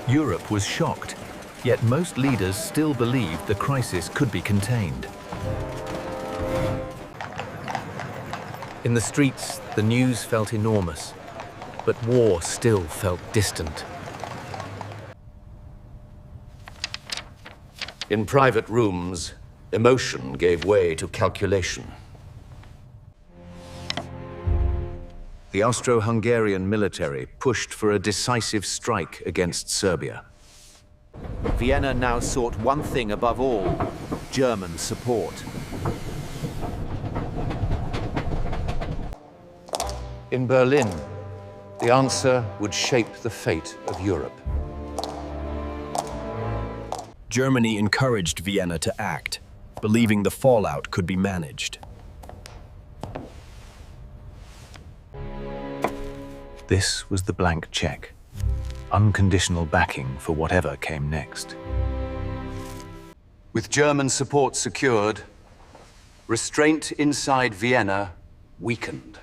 Europe was shocked, yet most leaders still believed the crisis could be contained. In the streets, the news felt enormous, but war still felt distant. In private rooms, emotion gave way to calculation. The Austro-Hungarian military pushed for a decisive strike against Serbia. Vienna now sought one thing above all: German support. In Berlin, the answer would shape the fate of Europe. Germany encouraged Vienna to act, believing the fallout could be managed. This was the blank check, unconditional backing for whatever came next. With German support secured, restraint inside Vienna weakened.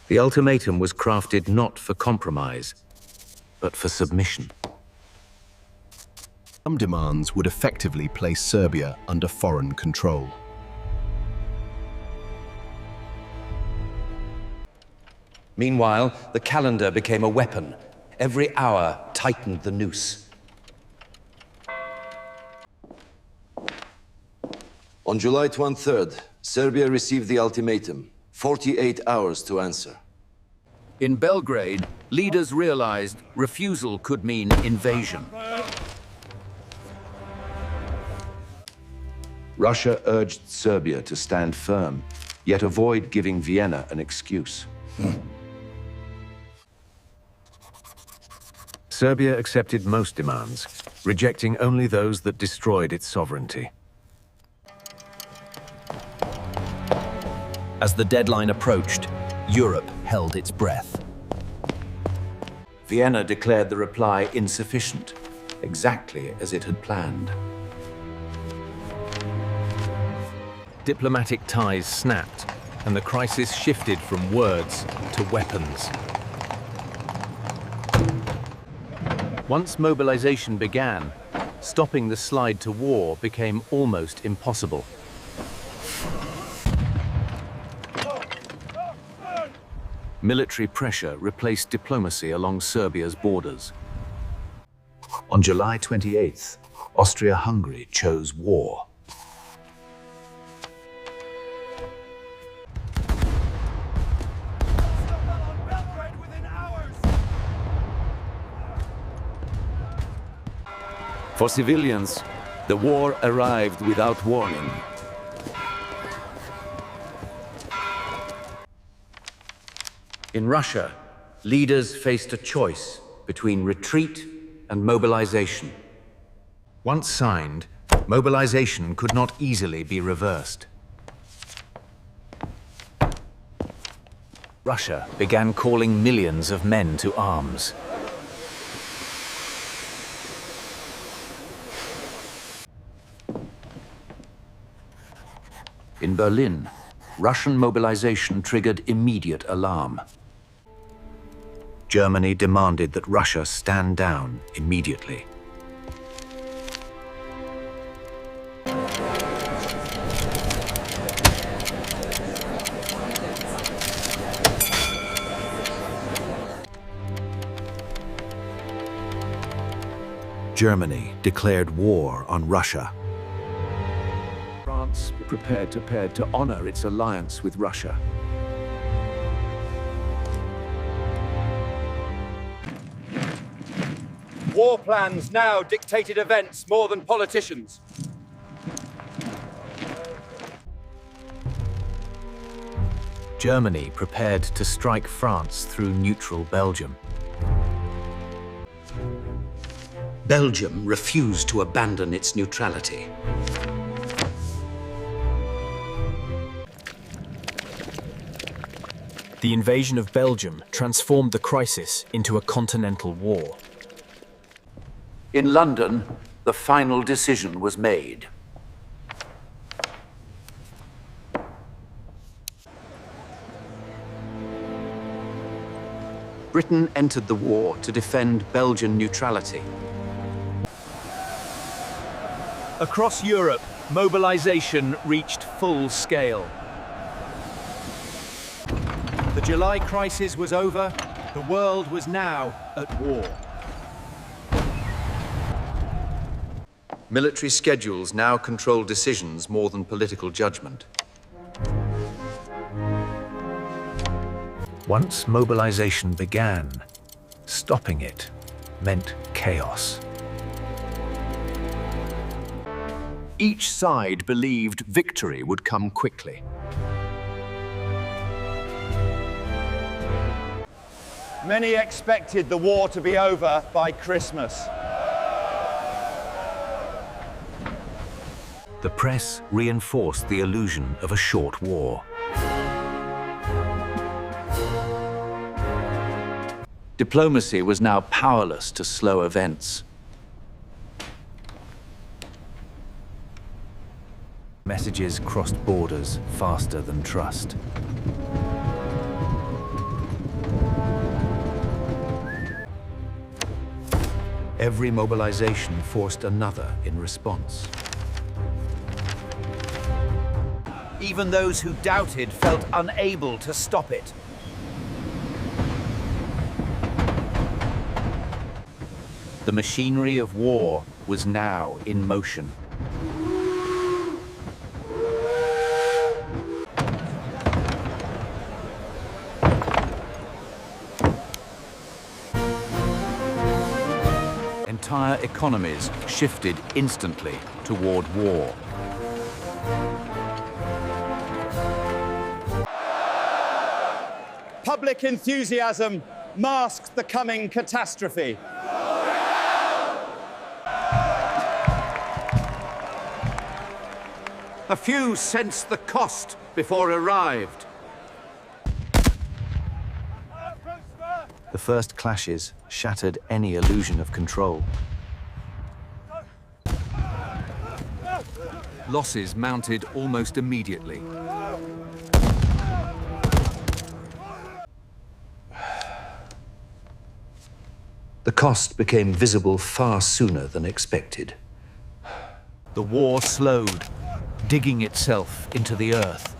The ultimatum was crafted not for compromise, but for submission. Some demands would effectively place Serbia under foreign control. Meanwhile, the calendar became a weapon. Every hour tightened the noose. On July 23rd, Serbia received the ultimatum. 48 hours to answer. In Belgrade, leaders realized refusal could mean invasion. Russia urged Serbia to stand firm, yet avoid giving Vienna an excuse. Serbia accepted most demands, rejecting only those that destroyed its sovereignty. As the deadline approached, Europe held its breath. Vienna declared the reply insufficient, exactly as it had planned. Diplomatic ties snapped, and the crisis shifted from words to weapons. Once mobilization began, stopping the slide to war became almost impossible. Military pressure replaced diplomacy along Serbia's borders. On July 28th, Austria-Hungary chose war. For civilians, the war arrived without warning. In Russia, leaders faced a choice between retreat and mobilization. Once signed, mobilization could not easily be reversed. Russia began calling millions of men to arms. In Berlin, Russian mobilization triggered immediate alarm. Germany demanded that Russia stand down immediately. Germany declared war on Russia. France prepared to honor its alliance with Russia. War plans now dictated events more than politicians. Germany prepared to strike France through neutral Belgium. Belgium refused to abandon its neutrality. The invasion of Belgium transformed the crisis into a continental war. In London, the final decision was made. Britain entered the war to defend Belgian neutrality. Across Europe, mobilization reached full scale. The July crisis was over. The world was now at war. Military schedules now control decisions more than political judgment. Once mobilization began, stopping it meant chaos. Each side believed victory would come quickly. Many expected the war to be over by Christmas. The press reinforced the illusion of a short war. Diplomacy was now powerless to slow events. Messages crossed borders faster than trust. Every mobilization forced another in response. Even those who doubted felt unable to stop it. The machinery of war was now in motion. Entire economies shifted instantly toward war. Public enthusiasm masked the coming catastrophe. A few sensed the cost before it arrived. The first clashes shattered any illusion of control. Losses mounted almost immediately. The cost became visible far sooner than expected. The war slowed, digging itself into the earth.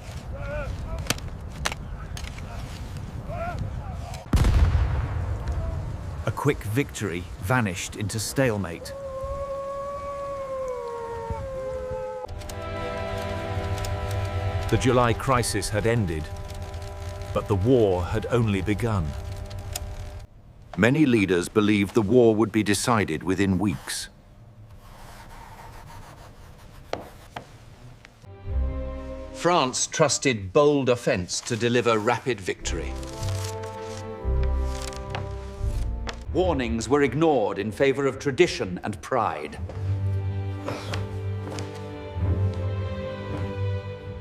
A quick victory vanished into stalemate. The July crisis had ended, but the war had only begun. Many leaders believed the war would be decided within weeks. France trusted bold offense to deliver rapid victory. Warnings were ignored in favor of tradition and pride.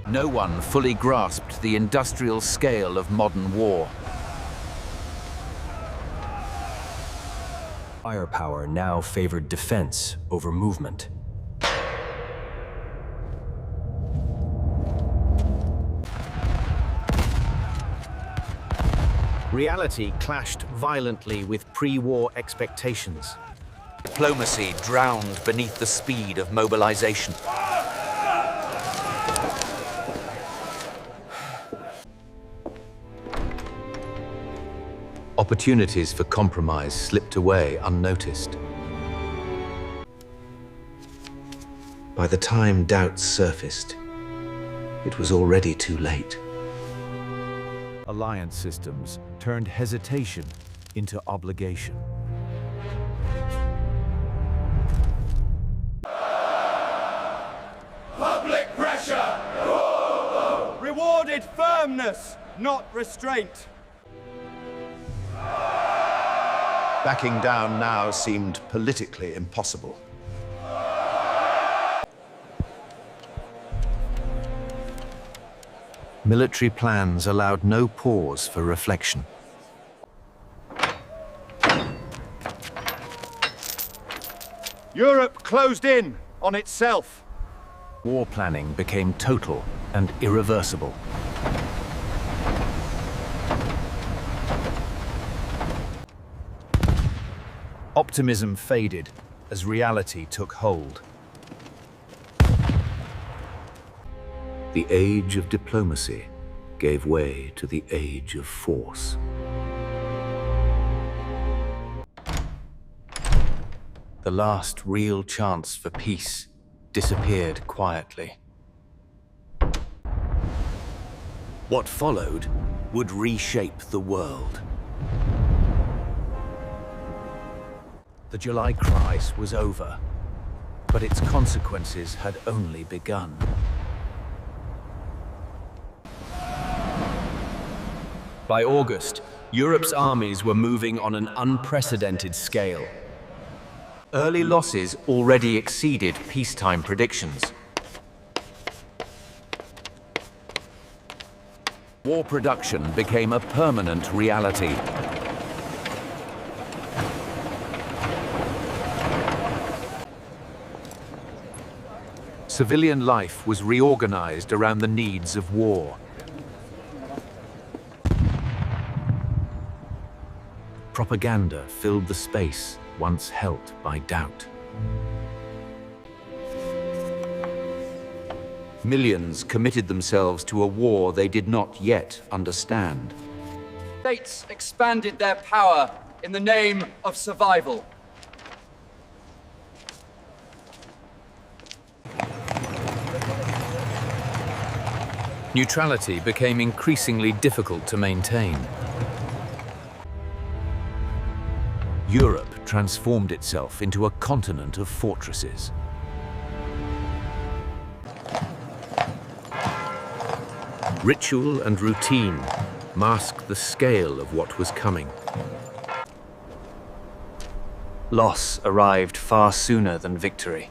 No one fully grasped the industrial scale of modern war. Firepower now favored defense over movement. Reality clashed violently with pre-war expectations. Diplomacy drowned beneath the speed of mobilization. Opportunities for compromise slipped away unnoticed. By the time doubts surfaced, it was already too late. Alliance systems turned hesitation into obligation. Public pressure! Rewarded firmness, not restraint. Backing down now seemed politically impossible. Military plans allowed no pause for reflection. Europe closed in on itself. War planning became total and irreversible. Optimism faded as reality took hold. The age of diplomacy gave way to the age of force. The last real chance for peace disappeared quietly. What followed would reshape the world. The July crisis was over, but its consequences had only begun. By August, Europe's armies were moving on an unprecedented scale. Early losses already exceeded peacetime predictions. War production became a permanent reality. Civilian life was reorganized around the needs of war. Propaganda filled the space once held by doubt. Millions committed themselves to a war they did not yet understand. States expanded their power in the name of survival. Neutrality became increasingly difficult to maintain. Europe transformed itself into a continent of fortresses. Ritual and routine masked the scale of what was coming. Loss arrived far sooner than victory.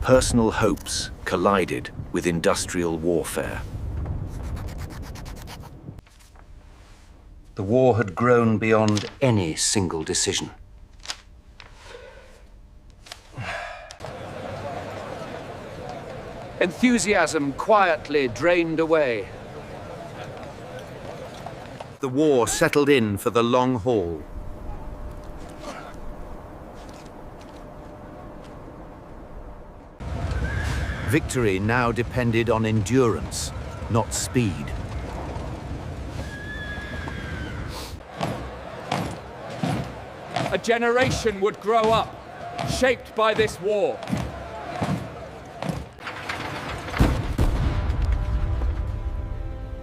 Personal hopes collided with industrial warfare. The war had grown beyond any single decision. Enthusiasm quietly drained away. The war settled in for the long haul. Victory now depended on endurance, not speed. A generation would grow up, shaped by this war.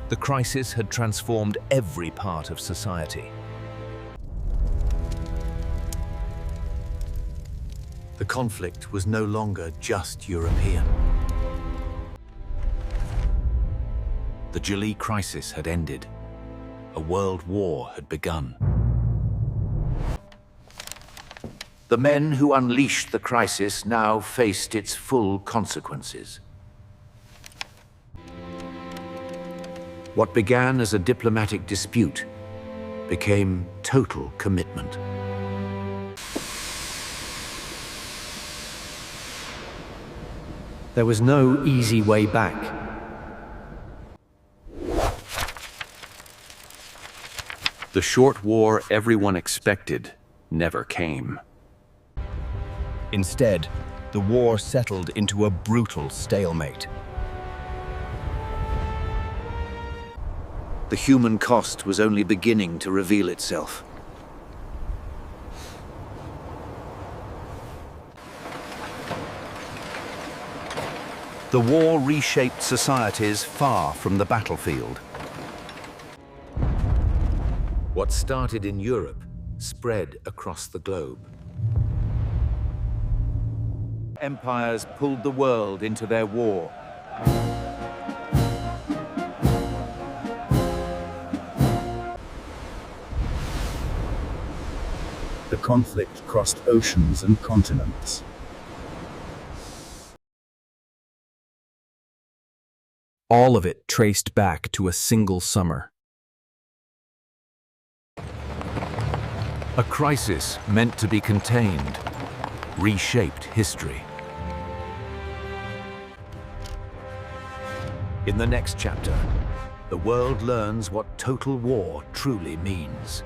The crisis had transformed every part of society. The conflict was no longer just European. The July crisis had ended. A world war had begun. The men who unleashed the crisis now faced its full consequences. What began as a diplomatic dispute became total commitment. There was no easy way back. The short war everyone expected never came. Instead, the war settled into a brutal stalemate. The human cost was only beginning to reveal itself. The war reshaped societies far from the battlefield. What started in Europe spread across the globe. Empires pulled the world into their war. The conflict crossed oceans and continents. All of it traced back to a single summer. A crisis meant to be contained reshaped history. In the next chapter, the world learns what total war truly means.